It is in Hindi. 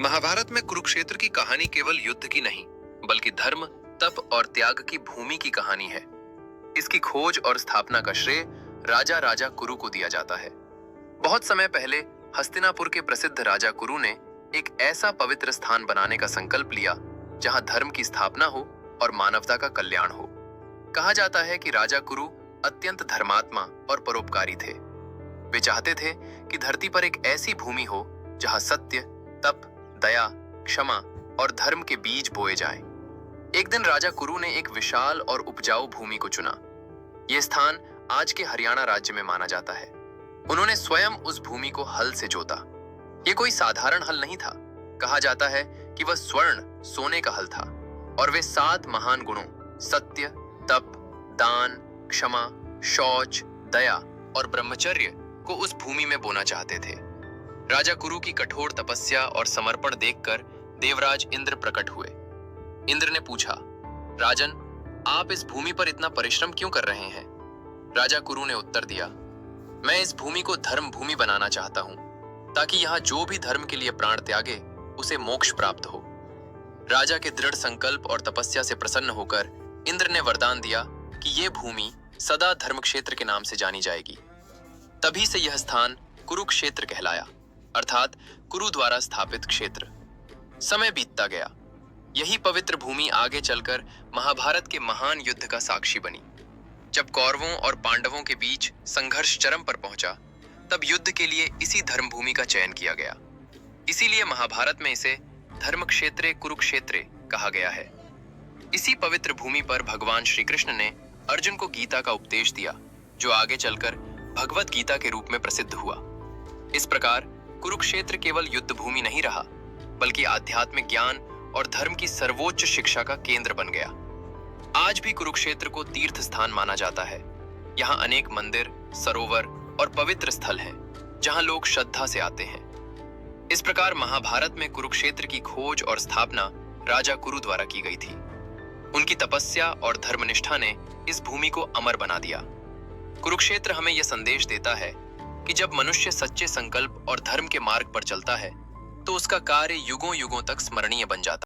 महाभारत में कुरुक्षेत्र की कहानी केवल युद्ध की नहीं, बल्कि धर्म, तप और त्याग की भूमि की कहानी है। इसकी खोज और स्थापना का श्रेय राजा राजा कुरु को दिया जाता है। बहुत समय पहले हस्तिनापुर के प्रसिद्ध राजा कुरु ने एक ऐसा पवित्र स्थान बनाने का संकल्प लिया जहां धर्म की स्थापना हो और मानवता का कल्याण हो। कहा जाता है कि राजा कुरु अत्यंत धर्मात्मा और परोपकारी थे। वे चाहते थे कि धरती पर एक ऐसी भूमि हो जहां सत्य, तप, दया, क्षमा और धर्म के बीज बोए जाएं। एक दिन राजा कुरु ने एक विशाल और उपजाऊ भूमि को चुना। यह स्थान आज के हरियाणा राज्य में माना जाता है। उन्होंने स्वयं उस भूमि को हल से जोता। यह कोई साधारण हल नहीं था। कहा जाता है कि वह स्वर्ण सोने का हल था और वे 7 महान गुणों सत्य, तप, दान, क्षमा, शौच, दया और ब्रह्मचर्य को उस भूमि में बोना चाहते थे। राजा कुरु की कठोर तपस्या और समर्पण देखकर देवराज इंद्र प्रकट हुए। इंद्र ने पूछा, राजन, आप इस भूमि पर इतना परिश्रम क्यों कर रहे हैं? राजा कुरु ने उत्तर दिया, मैं इस भूमि को धर्म भूमि बनाना चाहता हूं, ताकि यहां जो भी धर्म के लिए प्राण त्यागे उसे मोक्ष प्राप्त हो। राजा के दृढ़ संकल्प और तपस्या से प्रसन्न होकर इंद्र ने वरदान दिया कि यह भूमि सदा धर्म क्षेत्र के नाम से जानी जाएगी। तभी से यह स्थान कुरुक्षेत्र कहलाया, अर्थात कुरु द्वारा स्थापित क्षेत्र। समय बीतता गया। यही पवित्र भूमि आगे चलकर महाभारत के महान युद्ध का साक्षी बनी। जब कौरवों और पांडवों के बीच संघर्ष चरम पर पहुंचा, तब युद्ध के लिए इसी धर्म भूमि का चयन किया गया। इसीलिए महाभारत में इसे धर्म क्षेत्रे कुरुक्षेत्रे कहा गया है। इसी पवित्र भूमि पर भगवान श्री कृष्ण ने अर्जुन को गीता का उपदेश दिया, जो आगे चलकर भगवत गीता के रूप में प्रसिद्ध हुआ। इस प्रकार कुरुक्षेत्र केवल युद्ध भूमि नहीं रहा, बल्कि आध्यात्मिक ज्ञान और धर्म की सर्वोच्च शिक्षा का केंद्र बन गया। आज भी कुरुक्षेत्र को तीर्थ स्थान माना जाता है। यहाँ अनेक मंदिर, सरोवर और पवित्र स्थल हैं, जहाँ लोग श्रद्धा से आते हैं। इस प्रकार महाभारत में कुरुक्षेत्र की खोज और स्थापना राजा कुरु द्वारा की गई थी। उनकी तपस्या और धर्मनिष्ठा ने इस भूमि को अमर बना दिया। कुरुक्षेत्र हमें यह संदेश देता है कि जब मनुष्य सच्चे संकल्प और धर्म के मार्ग पर चलता है, तो उसका कार्य युगों युगों तक स्मरणीय बन जाता है।